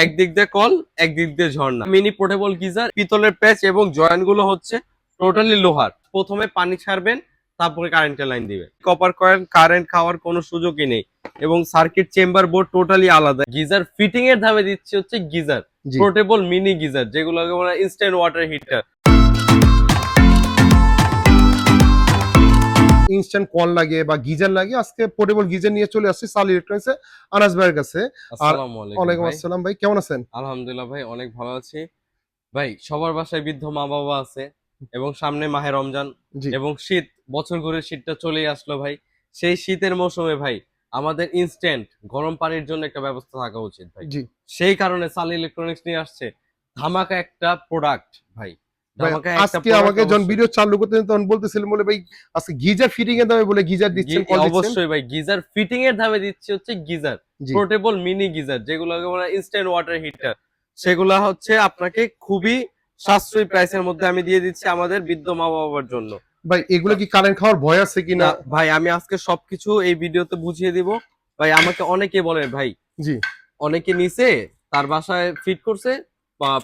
একদিক দিয়ে কল, একদিক দিয়ে ঝর্ণা। মিনি পোর্টেবল গিজার, পিতলের প্যাচ এবং জয়েন্ট গুলো হচ্ছে টোটালি লোহার। প্রথমে পানি ছাড়বেন, তারপরে কারেন্টের লাইন দিবেন। কপার কয়েল, কারেন্ট খাওয়ার কোনো সুযোগই নেই এবং সার্কিট চেম্বার বোর্ড টোটালি আলাদা। গিজার ফিটিং এর দামে দিচ্ছে হচ্ছে গিজার, পোর্টেবল মিনি গিজার, যেগুলোকে বলা হয় ইনস্ট্যান্ট ওয়াটার হিটার। ইনস্ট্যান্ট কল লাগে বা গিজার লাগে, আজকে পোর্টেবল গিজার নিয়ে চলে আসছি সাল ইলেকট্রনিক্সে আনাস ভাইয়ের কাছে। আসসালামু আলাইকুম। ওয়ালাইকুম আসসালাম ভাই, কেমন আছেন? আলহামদুলিল্লাহ ভাই, অনেক ভালো আছি ভাই। সবার বাসায় বৃদ্ধ মা বাবা আছে এবং সামনে মাহে রমজান জি এবং শীত, বছর ঘুরে শীতটা চলেই আসলো ভাই। সেই শীতের মৌসুমে ভাই আমাদের ইনস্ট্যান্ট গরম পানির জন্য একটা ব্যবস্থা থাকা উচিত ভাই। জি সেই কারণে সাল ইলেকট্রনিক্স নিয়ে আসছে ধামাকা একটা প্রোডাক্ট ভাই। ভাই, ধামাকা একটা আজকে প্রোডাক্ট আমাকে যখন ভিডিও চালু করতেন তখন বলতেছিলেন বলে ভাই আজকে গিজার ফিটিং এর দামে বলে গিজার দিচ্ছেন, কল দিচ্ছেন। অবশ্যই ভাই, গিজার ফিটিং এর দামে দিচ্ছে হচ্ছে গিজার, জি পোর্টেবল মিনি গিজার, যেগুলোকে বলা হয় ইনস্ট্যান্ট ওয়াটার হিটার। সেগুলা হচ্ছে আপনাকে খুবই সাশ্রয়ী প্রাইসের মধ্যে আমি দিয়ে দিচ্ছি আমাদের বৃদ্ধ মা বাবার জন্য। ভাই, এগুলো কি কারেন্ট খাওয়ার ভয় আছে কিনা? না ভাই, আমি আজকে সবকিছু এই ভিডিওতে বুঝিয়ে দিব ভাই। আমাকে অনেকে বলে ভাই, জি অনেকে নিছে, তার বাসায় ফিট করছে,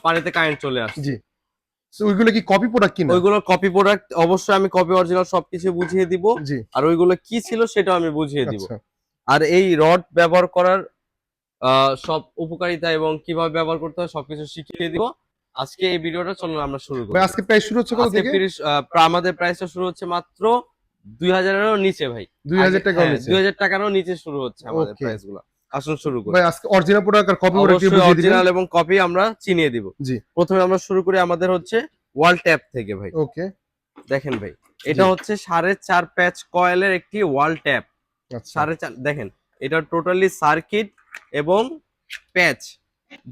পানিতে কারেন্ট চলে আসছে। জি ওইগুলো কি কপি প্রোডাক্ট কিনা? ওইগুলো কপি প্রোডাক্ট, অবশ্যই আমি কপি অরিজিনাল সবকিছু বুঝিয়ে দিব। জি আর ওইগুলো কি ছিল সেটাও আমি বুঝিয়ে দিব। আচ্ছা আর এই রড ব্যবহার করার সব উপকারিতা এবং কিভাবে ব্যবহার করতে হয় সবকিছু শিখিয়ে দিব আজকে এই ভিডিওটা। চলুন আমরা শুরু করি। ভাই, আজকে প্রাইস শুরু হচ্ছে কত আজকে থেকে? আমাদের প্রাইসটা শুরু হচ্ছে মাত্র 2000-এরও নিচে ভাই। 2000 টাকার নিচে? 2000 টাকারও নিচে শুরু হচ্ছে আমাদের ওকে প্রাইস গুলো। আসুন শুরু করি। ভাই, আজকে অরিজিনাল প্রোডাক্ট আর কপি প্রোডাক্ট অবশ্যই বুঝিয়ে দিবেন। অরিজিনাল এবং কপি আমরা চিনিয়ে দিব। জি প্রথমে আমরা শুরু করি আমাদের হচ্ছে ওয়াল ট্যাপ থেকে ভাই। ওকে দেখেন ভাই, এটা হচ্ছে 4.5 প্যাচ কয়েলের একটি ওয়াল ট্যাপ। আচ্ছা 4.5 দেখেন, এটা টোটালি সার্কিট এবং প্যাচ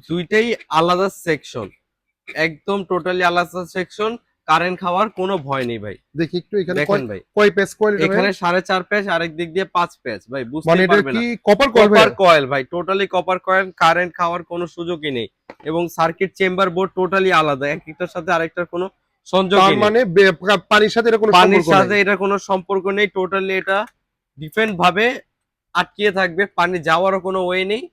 দুইটাই আলাদা সেকশন, একদম টোটালি আলাদা সেকশন। কারেন্ট খাওয়ার কোনো ভয় নেই ভাই। দেখি একটু এখানে দেখেন ভাই, কয় পেজ কয়েল এটা এখানে ভাই? 4.5 প্যাচ, আরেক দিক দিয়ে 5 প্যাচ ভাই, মানে বুঝতেই এটা পারবেন কি না। কপার কয়েল ভাই? কপার কয়েল ভাই, টোটালি কপার কয়েল, কারেন্ট খাওয়ার কোনো সুযোগই নেই এবং সার্কিট চেম্বার বোর্ড টোটালি আলাদা, একটার সাথে আরেকটার কোনো সংযোগই তার নেই। মানে পানির সাথে এটা কোনো পানির সম্পর্ক সাথে নাই। এটা কোনো সম্পর্ক নেই, টোটালি এটা ডিফেন্ট ভাবে আটকিয়ে থাকবে, পানি যাওয়ারও কোনো ওয়ে নেই,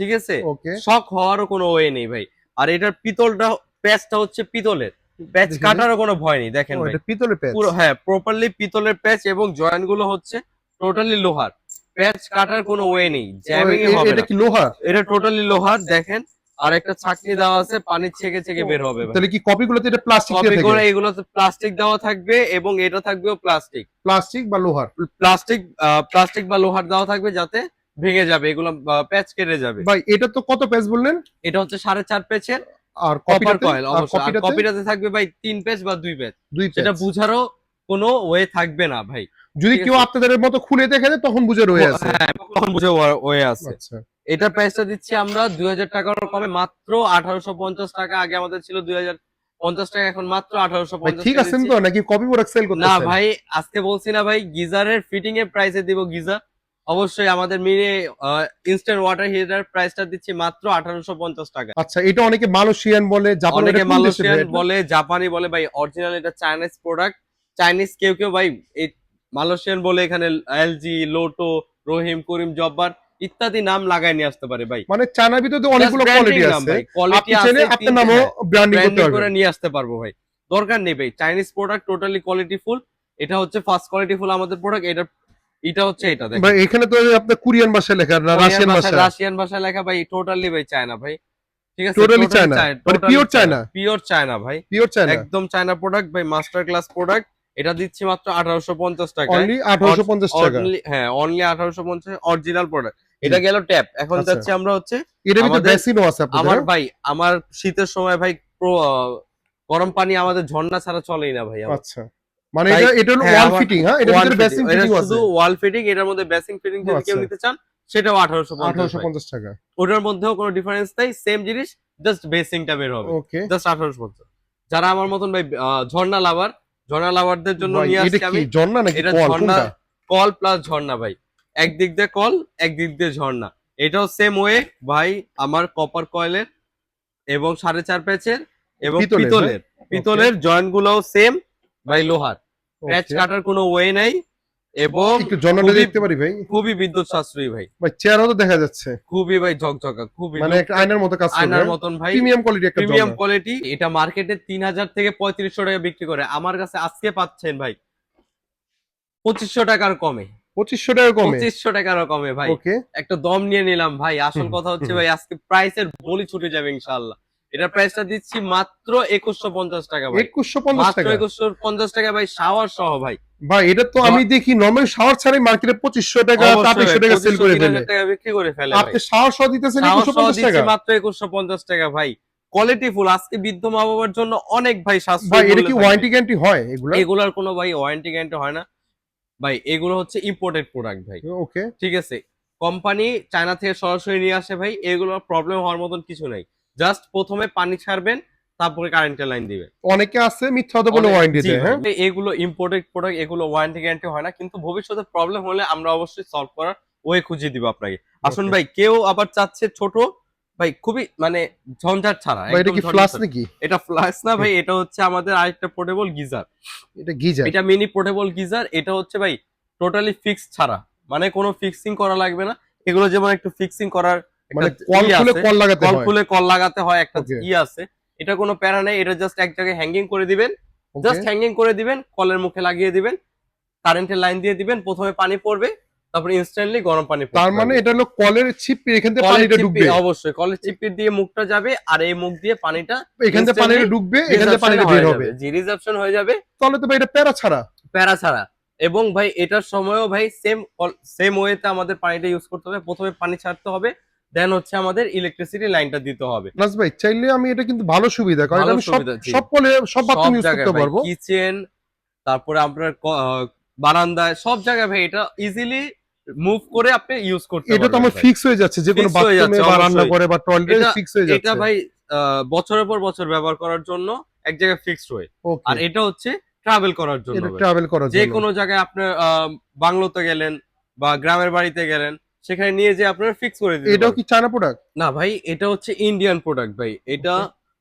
ঠিক আছে, ওকে শক হওয়ারও কোনো ওয়ে নেই ভাই। আর এটার পিতলটা, প্যাচটা হচ্ছে পিতলের, প্যাচ দেখি কাটারও কোনো ভয় নেই। দেখেন ও ভাই, এটা পিতলের পেজ। পুরো হ্যাঁ প্রপারলি পিতলের প্যাচ এবং জয়েন্ট গুলো হচ্ছে টোটালি লোহার, প্যাচ কাটার কোনো ওয়ে নেই, জ্যামিং এ হবে এটা না। কি লোহার? এটা টোটালি লোহার। দেখেন, আর একটা ছাকনি দেওয়া আছে, পানি ছেকে ছেকে বের হবে ভাই। তাহলে কি কপিগুলোতে এটা প্লাস্টিক দিয়ে কপি থাকে? করে এগুলোতে প্লাস্টিক দেওয়া থাকবে এবং এটা থাকবেও প্লাস্টিক, প্লাস্টিক বা লোহার? প্লাস্টিক বা লোহার দেওয়া থাকবে, যাতে ভেঙে যাবে, এগুলো প্যাচ কেটে যাবে। ভাই, এটা তো কত পেজ বললেন? এটা হচ্ছে 4.5 প্যাচের আর কপার কপিটাতে? কয়েল। আর অবশ্যই। আর কপিটাতে কপিটাতে থাকবে ভাই 3 প্যাচ বা 2 প্যাচ, দুই সেটা পেজ। বুঝারও কোনো ওয়ে থাকবে না ভাই। যদি ঠিক কেউ আছে? আপনাদের মতো খুলে দেখে দেয় তখন বুঝে রয়ে আছে। হ্যাঁ, কখন বুঝে ওয়ে আছে। আচ্ছা এটার প্রাইসটা দিচ্ছি আমরা 2000 টাকার কমে, মাত্র 1850 টাকা। আগে আমাদের ছিল 2050 টাকা, এখন মাত্র ভাই, 1850 ঠিক টাকা আছেন দিচ্ছি। তো নাকি কপি প্রোডাক্ট সেল না করতেছেন? ভাই, আজকে বলছি না ভাই, গিজারের ফিটিং এর প্রাইসে দিব গিজার। অবশ্যই আমাদের মিনি ইনস্ট্যান্ট ওয়াটার হিটার প্রাইসটা দিচ্ছি মাত্র 1850 টাকা। আচ্ছা, এটা অনেকে মালয়েশিয়ান বলে, জাপান, অনেকে এটা কোন দেশের মালয়েশিয়ান ভাই এটা? বলে, জাপানি বলে ভাই, অরিজিনাল এটা চাইনিজ প্রোডাক্ট। চাইনিজ কেউ কেউ ভাই এই মালয়েশিয়ান বলে এখানে এলজি, লোটো, রহিম, করিম, জব্বার ইত্যাদি নাম লাগাই নিয়ে আসতে পারে ভাই। মানে চায়নার ভিতরে তো অনেকগুলো ব্র্যান্ডিং কোয়ালিটি নাম আছে, ভাই, কোয়ালিটি আপনি চাইলে আছে আপনার 3টে, নামও হ্যাঁ ব্র্যান্ডিং করতে ব্র্যান্ডিং করে পারবেন। নিয়ে আসতে পারবো ভাই। দরকার নেই ভাই, Chinese product totally quality full. এটা হচ্ছে ফার্স্ট কোয়ালিটি ফুল আমাদের প্রোডাক্ট। এটা হচ্ছে এটা দেখেন ভাই, এখানে তো আপনার কোরিয়ান ভাষায় লেখা না কোরিয়ান রাশিয়ান ভাষা, ভাষা? রাশিয়ান ভাষায় লেখা ভাই, টোটালি ভাই চায়না ভাই। ঠিক আছে, টোটালি চায়না, মানে পিওর চায়না? পিওর চায়না ভাই, পিওর চায়না? একদম চায়না প্রোডাক্ট ভাই, মাস্টার ক্লাস প্রোডাক্ট। এটা দিচ্ছি মাত্র 1850 টাকায়। অনলি 1850 টাকা? হ্যাঁ অনলি 1850, অরিজিনাল প্রোডাক্ট। এটা গেল ট্যাপ। এখন আচ্ছা, যাচ্ছি আমরা হচ্ছে এটার ভিতরে আমাদের, বেসিনও আছে আপনাদের? আমার হ্যাঁ? ভাই, আমার শীতের সময় ভাই গরম পানি আমাদের ঝর্ণা ছাড়া চলেই না ভাই আমার। আচ্ছা, মানে তাই এটা হলো হ্যাঁ, ওয়াল আমার ফিটিং? হ্যাঁ, এটার ওয়াল ভিতরে ফিটিং, বেসিন এটা ফিটিং শুধু আছে? ওয়াল ফিটিং, এটার মধ্যে বেসিং ফিটিং যদি কেউ আচ্ছা, নিতে চান সেটাও 1850 ভাই। 1850 টাকা। ওটার মধ্যেও কোনো ডিফারেন্স নাই, সেম জিনিস, জাস্ট বেসিংটা বের হবে। ওকে জাস্ট 1850। যারা আমার মতন ভাই ঝর্ণা লাভার, ঝর্ণা লাভারদের জন্য ভাই, নিয়ে এটা আসছি কি আমি। ঝর্ণা নাকি এটা কল ঝর্ণা, কোনটা? কল প্লাস ঝর্ণা ভাই, একদিক দিয়ে কল, একদিক দিয়ে ঝর্ণা। এটাও সেম ওয়ে ভাই, আমার কপার কয়েলের এবং 4.5 প্যাচের এবং পিতলের? হ্যাঁ? পিতলের জয়েন্ট গুলোও সেম ভাই, লোহার, প্যাচ ওকে কাটার কোনো ওয়ে নাই এবং একটু জন্নাটা খুবই- দেখতে পারি ভাই? খুবই বিদ্যুৎ সাশ্রয়ী ভাই, ভাই চেহারাও তো দেখা যাচ্ছে, খুবই ভাই ঝকঝকা, খুবই মানে একটা আয়নার মতো কাজ করবে। আয়নার মতন ভাই, প্রিমিয়াম কোয়ালিটি একটা প্রিমিয়াম জন্না। কোয়ালিটি। এটা মার্কেটে 3000 থেকে 3500 টাকা বিক্রি করে, আমার কাছে আজকে পাচ্ছেন ভাই 2500 টাকার কমে। 2500 টাকা কমে? 2500 টাকারও কমে ভাই। ওকে। একটা দম নিয়ে নিলাম ভাই। আসল কথা হচ্ছে ভাই আজকে প্রাইসের বলি ছুটে যাবে ইনশাআল্লাহ। এটার প্রাইসটা দিচ্ছি মাত্র 2150 টাকা ভাই। 2150 মাত্র টাকা? 2150 টাকা ভাই, শাওয়ার সহ ভাই। ভাই এটা তো আমি দেখি নরমাল শাওয়ার ছাড়াই মার্কেটে 2500 টাকা অবশ্যই ভাই, 2300 টাকা সেল 2500 করে ফেলে। 3000 টাকা বিক্রি করে ফেলে ভাই। আপনি শাওয়ার সহ দিতেছেন শাওয়ার সহ 2150 দিচ্ছি টাকা? মাত্র 2150 টাকা ভাই। কোয়ালিটি ফুল, আজকে বৃদ্ধ মা বাবার জন্য অনেক ভাই সাশ্রয়ী ভাই এটা মূল্যে কি থাকবে। ওয়ারেন্টি গ্যারান্টি হয় এগুলা? এগুলার কোনো ভাই ওয়ারেন্টি গ্যারান্টি হয় না ভাই, এগুলো হচ্ছে ইম্পোর্টেড প্রোডাক্ট ভাই। ওকে। ঠিক আছে, কোম্পানি চায়না থেকে সরাসরি নিয়ে আসে ভাই, এগুলোর প্রবলেম হওয়ার মতন কিছু নাই। জাস্ট প্রথমে পানি ছাড়বেন, তারপরে কারেন্টের লাইন দিবেন। অনেকে আছে মিথ্যা কথা বলে ওয়ারেন্টি জি দেয়, ভাই, হ্যাঁ? এগুলো ইম্পোর্টেড প্রোডাক্ট, এগুলো ওয়ারেন্টি গ্যারান্টি হয় না, কিন্তু ভবিষ্যতে প্রবলেম হলে আমরা অবশ্যই সলভ করার ওয়ে খুঁজে দিব আপনাকে। আসুন Okay. ভাই, কেউ আবার চাচ্ছে ছোট ভাই, খুবই মানে ঝঞ্ঝাট ছাড়া, ভাই এটা একদম কি ঝঞ্ঝাট ফ্লাশ ছাড়া। নাকি? এটা ফ্লাক্স না ভাই, এটা হচ্ছে আমাদের আরেকটা পোর্টেবল গিজার। এটা গিজার? এটা মিনি পোর্টেবল গিজার। এটা হচ্ছে ভাই টোটালি ফিক্স ছাড়া, মানে কোনো ফিক্সিং করা লাগবে না। এগুলো যেমন একটু ফিক্সিং করার মানে একটা কল খুলে কল লাগাতে কল হয়? খুলে কল লাগাতে হয়, একটা Okay. আছে। এটা কোনো প্যারা নেই, এটা জাস্ট এক জায়গায় হ্যাঙ্গিং করে দিবেন, ওকে। জাস্ট হ্যাঙ্গিং করে দিবেন, কলের মুখে লাগিয়ে দিবেন, কারেন্টের লাইন দিয়ে দিবেন, প্রথমে পানি পড়বে, তারপরে ইনস্ট্যান্টলি গরম পানি পড়তে তার মানে থাকবে। এটা হলো কলের ছিপ, এখান থেকে কলের পানিটা চিপি, ঢুকবে? অবশ্যই কলের চিপির দিয়ে মুখটা যাবে, আর এই মুখ দিয়ে পানিটা এখান থেকে পানিটা instantly ঢুকবে, এখান থেকে reception পানিটা হয়ে বের যাবে। হবে? জি, রিসেপশন হয়ে যাবে তাহলে তো ভাই এটা প্যারা ছাড়া। প্যারা ছাড়া। এবং ভাই এটার সময়ও ভাই সেম ওয়েতে আমাদের পানিটা ইউজ করতে হবে। প্রথমে পানি ছাড়তে হবে, দেন হচ্ছে আমাদের ইলেকট্রিসিটি লাইনটা দিতে হবে। নাজ ভাই চাইলে আমি এটা কিন্তু ভালো সুবিধা, কারণ এটা ভালো আমি সব সুবিধা, জি। সব কলে সব বাথরুম সব ইউজ জায়গায় করতে ভাই, পারবো। কিচেন, তারপরে আপনার বারান্দায়, সব জায়গায় ভাই এটা ইজিলি মুভ করে আপনি ইউজ করতে এটা তো পারবেন আমার ভাই। ফিক্স হয়ে যাচ্ছে যে কোনো Fix হয়ে বাথরুমে যাচ্ছে, বা রান্না অবশ্যই। করে বা টয়লেটে এটা ফিক্স হয়ে এটা যাচ্ছে। ভাই বছরের পর বছর ব্যবহার করার জন্য এক জায়গায় ফিক্সড হয়ে। আর ওকে। এটা হচ্ছে ট্রাভেল করার জন্য এটা ভাই। ট্রাভেল করার যে জন্য। কোনো জায়গায় আপনার বাংলোতে গেলেন বা গ্রামের বাড়িতে গেলেন, সেখানে নিয়ে যেয়ে আপনারা ফিক্স করে দিতে এটাও পারবেন। কি চায়না প্রোডাক্ট? না ভাই, এটা হচ্ছে ইন্ডিয়ান প্রোডাক্ট ভাই। এটা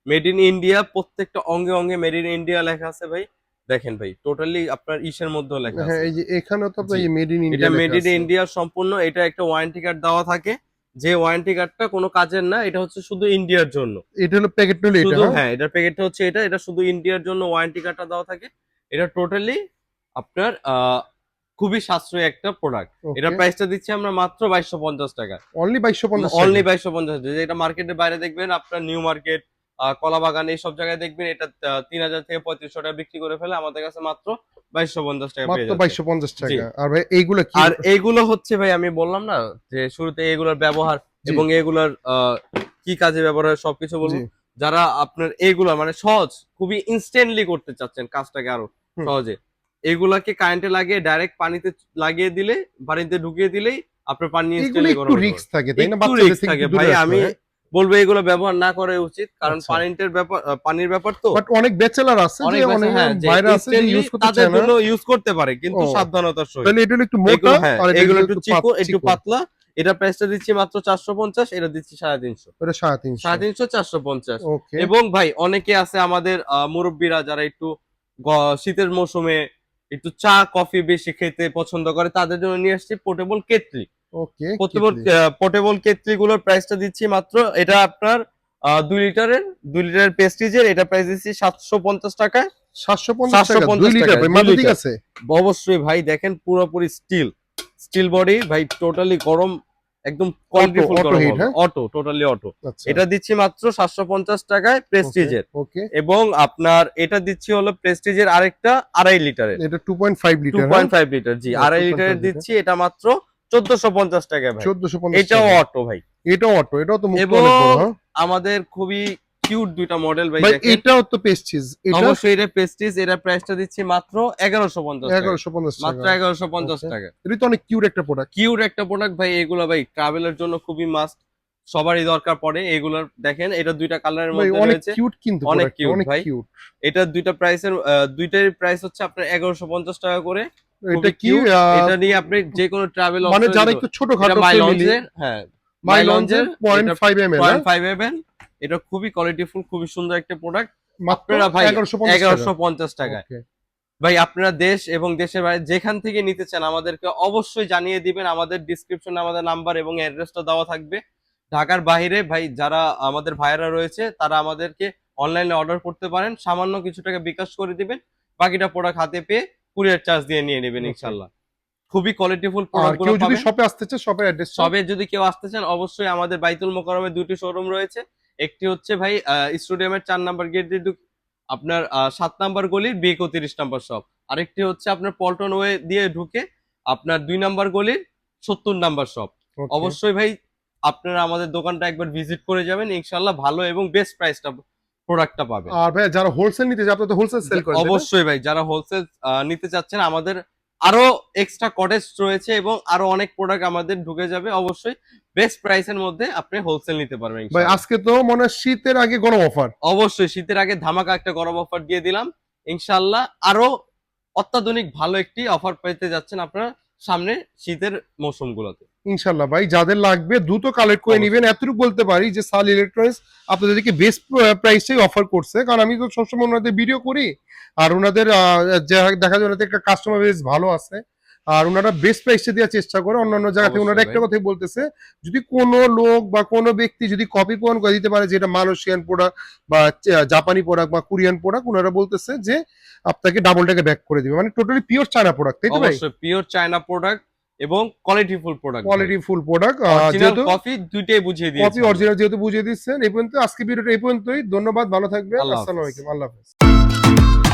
মেড ইন ইন্ডিয়া, প্রত্যেকটা অঙ্গে অঙ্গে মেড ইন ইন্ডিয়া লেখা আছে ভাই। দেখেন ভাই, টোটালি আপনার ইসের মধ্যেও লেখা হ্যাঁ, আছে। এই যে এখানেও তো জি, মেড ইন এটা ইন্ডিয়া মেড লেখা ইন আছে। ইন্ডিয়া সম্পূর্ণ। এটা একটা ওয়ারেন্টি কার্ড দেওয়া থাকে, যে ওয়ারেন্টি কার্ডটা কোনো কাজের না, এটা হচ্ছে শুধু ইন্ডিয়ার জন্য। এটা হলো প্যাকেট নিলে এটা, শুধু হ্যাঁ? হ্যাঁ, এটার প্যাকেটটা হচ্ছে এটা, এটা শুধু ইন্ডিয়ার জন্য ওয়ারেন্টি কার্ডটা দেওয়া থাকে। এটা টোটালি আপনার খুবই সাশ্রয়ী একটা প্রোডাক্ট। এটার ওকে। প্রাইসটা দিচ্ছি আমরা মাত্র 2250 টাকা। অনলি 2250 অনলি টাকা? 2250 টাকা। যেটা মার্কেটের বাইরে দেখবেন আপনার নিউ মার্কেট, কলাবাগান, এইসব জায়গায় দেখবেন এটা 3000 থেকে 3500 টাকা বিক্রি করে ফেলে, আমাদের কাছে মাত্র 2250 টাকা পেয়ে মাত্র যাচ্ছে। 2250 জি। টাকা। আর ভাই এইগুলা কি? আর এইগুলো হচ্ছে ভাই, আমি বললাম না যে শুরুতে এগুলোর ব্যবহার জি। এবং এগুলোর কি কাজে ব্যবহার হয় সবকিছু বলবো। জি। যারা আপনার এইগুলা মানে সহজ, খুবই ইনস্ট্যান্টলি করতে চাচ্ছেন কাজটাকে আরো হুম। সহজে, এগুলাকে কারেন্টে লাগিয়ে ডাইরেক্ট পানিতে লাগিয়ে দিলে, পানিতে ঢুকিয়ে দিলেই আপনার পানি এগুলো ইনস্ট্যান্টলি একটু গরম হয়ে রিস্ক যাবে। থাকে তাই না? একটু বাচ্চাদের রিস্ক থেকে থাকে একটু ভাই, দূরে রাখতে আমি হয়। বলবো এগুলো ব্যবহার না করাই উচিত, কারণ আচ্ছা। পানির ব্যাপার, পানির ব্যাপার তো বাট অনেক ব্যাচেলার আছে যে অনেক বেশি, অনেক হ্যাঁ, যে বাইরে আছে যে ইনস্ট্যান্টলি ইউজ করতে তাদের চায় না। জন্য ইউজ করতে পারে, কিন্তু ও। সাবধানতার সহিত। তাহলে এটা হলো একটু মোটা, এগুলো হ্যাঁ, আর এটা এগুলো হলো একটু একটু পাতলা। এটা প্রাইসটা দিচ্ছি মাত্র 450, এটা দিচ্ছি 350। ওটা 350। 350, 450। ওকে। এবং ভাই অনেকে আছে আমাদের মুরব্বীরা, যারা একটু শীতের মৌসুমে একটু চা কফি বেশি খেতে পছন্দ করে, তাদের জন্য নিয়ে আসছি পোর্টেবল কেটলি। ওকে। পোর্টেবল কেটলি গুলোর প্রাইসটা দিচ্ছি মাত্র, এটা আপনার 2 লিটারের পেস্টিজের, এটা প্রাইস দিচ্ছি 750 টাকায়। 750 টাকা 2 750 লিটার টাকা, ভাই, 2 মাথা ঠিক লিটার। আছে? অবশ্যই ভাই, দেখেন পুরোপুরি স্টিল বডি ভাই, টোটালি গরম, একদম কোয়ালিটিফুল অটো গরম হিট, হবে, হ্যাঁ? Auto, totally auto. আচ্ছা। এটা দিচ্ছি মাত্র 750 টাকায় প্রেস্টিজের। ওকে। এবং আপনার এটা দিচ্ছি হলো প্রেস্টিজের আরেকটা 2.5 লিটারের, এটা 2.5 লিটার, হ্যাঁ? 2.5 লিটার, জি, 2.5 লিটারের 2.5 লিটার। দিচ্ছি, এটা মাত্র 1450 টাকায় ভাই। 1450 এটাও টাকা। অটো ভাই। এটাও অটো, এটাও তো মুখটা এবং অনেক বড়, হ্যাঁ? আমাদের খুবই কিউট দুইটা মডেল ভাই, ভাই দেখেন। এটাও তো পেস্টিজ, এটা অবশ্যই এটা প্রেস্টিজ, এটা প্রাইসটা দিচ্ছি মাত্র 1150 টাকা। 1150 মাত্র টাকা। 1150 ওকে। টাকা। এটা তো অনেক কিউট একটা প্রোডাক্ট। কিউট একটা প্রোডাক্ট ভাই, এগুলো ভাই ট্রাভেলের জন্য খুবই মাস্ট, সবারই দরকার পড়ে এগুলোর। দেখেন এটা দুইটা কালারের ভাই মধ্যে অনেক রয়েছে, কিউট কিন্তু অনেক প্রোডাক্ট, কিউট অনেক ভাই। কিউট। এটা দুইটা প্রাইসের, দুইটারই প্রাইস হচ্ছে আপনার 1150 টাকা করে। এটা খুবই কি কিউট। এটা নিয়ে আপনি যে কোনো ট্রাভেল মানে অপশনে যারা যেতে একটু পারেন। এটা ছোটখাটো মাই ফ্যামিলি, লঞ্চের, হ্যাঁ, মাই লঞ্চের 0.5 ml, হ্যাঁ? 0.5 mm। এটা খুবই কোয়ালিটিফুল, খুবই সুন্দর একটা প্রোডাক্ট। মাত্র আপনারা ভাই 1150 টাকা। 1150 টাকায় ওকে। ভাই আপনারা দেশ এবং দেশের বাইরে যেখান থেকে নিতে চান আমাদেরকে অবশ্যই জানিয়ে দিবেন। আমাদের ডিসক্রিপশনে আমাদের নাম্বার এবং অ্যাড্রেসটা দেওয়া থাকবে। ঢাকার বাইরে ভাই যারা আমাদের ভাইয়েরা রয়েছে তারা আমাদেরকে অনলাইনে অর্ডার করতে পারেন, সামান্য কিছু টাকা বিকাশ করে দিবেন, বাকিটা প্রোডাক্ট হাতে পেয়ে কুরিয়ার চার্জ দিয়ে নিয়ে নেবেন Okay. ইনশাল্লাহ। খুবই কোয়ালিটিফুল আর প্রোডাক্ট কেউ গুলো যদি পাবেন। শপে আসতে চায় শপের অ্যাড্রেস সবে যদি কেউ আসতে চান অবশ্যই আমাদের বাইতুল মোকাররমে দুটি শোরুম রয়েছে। একটি হচ্ছে ভাই স্টেডিয়ামের 4 নাম্বার গেট দিয়ে আপনার 7 নাম্বার গলির B31 নাম্বার শপ। আরেকটি হচ্ছে আপনার পল্টন ওয়ে দিয়ে ঢুকে আপনার 2 নাম্বার গলির 70 নাম্বার শপ। অবশ্যই ভাই আপনারা আমাদের দোকানটা একবার ভিজিট করে যাবেন, ইনশাআল্লাহ ভালো এবং বেস্ট প্রাইসটা প্রোডাক্টটা পাবেন। আর ভাই যারা হোলসেল নিতে চায় আপনি তো হোলসেল সেল করেন, তাই না? অবশ্যই ভাই যারা হোলসেল নিতে চাচ্ছেন আমাদের আরো এক্সট্রা কটেজ রয়েছে এবং আরো অনেক প্রোডাক্ট আমাদের ঢুকে যাবে। অবশ্যই বেস্ট প্রাইসের মধ্যে আপনি হোলসেল নিতে পারবেন ভাই ইনশাআল্লাহ। আজকে তো মনে হয় শীতের আগে গরম অফার। অবশ্যই শীতের আগে ধামাকা একটা গরম অফার দিয়ে দিলাম ইনশাআল্লাহ। আরো অত্যাধুনিক ভালো একটি অফার পেতে যাচ্ছেন আপনারা সামনে শীতের মৌসুমগুলোতে। ইনশাল্লাহ ভাই যাদের লাগবে দ্রুত কালেক্ট করে অবশ্যই। নেবেন। এতটুকু বলতে পারি যে সাল ইলেকট্রনিক্স আপনাদেরকে বেস্ট প্রাইসেই অফার করছে, কারণ আমি তো সবসময় ওনাদের ভিডিও করি আর ওনাদের দেখা যায় ওনাদের একটা কাস্টমার বেস ভালো আছে আর ওনারা বেস্ট প্রাইসে দেওয়ার চেষ্টা করে। অন্যান্য জায়গা থেকে অবশ্যই ওনারা একটা ভাই। কথাই বলতেছে, যদি কোনো লোক বা কোনো ব্যক্তি যদি কপি প্রমাণ করে দিতে পারে যে এটা মালয়েশিয়ান প্রোডাক্ট বা জাপানি প্রোডাক্ট বা কোরিয়ান প্রোডাক্ট, ওনারা বলতেছে যে আপনাকে ডাবল টাকা ব্যাক করে দিবে, মানে টোটালি পিওর চায়না প্রোডাক্ট, তাই তো ভাই? অবশ্যই পিওর চায়না প্রোডাক্ট এবং qualityful product. Quality full product original যেহেতু কফি দুইটাই বুঝিয়ে দিয়েছি। কপি অরিজিনাল যেহেতু বুঝিয়ে দিচ্ছেন। এই পর্যন্ত আজকে ভিডিওটা এই পর্যন্তই। ধন্যবাদ, ভালো থাকবেন। আল্লাহ আসসালামু হাফেজ। আলাইকুম, আল্লাহ হাফেজ।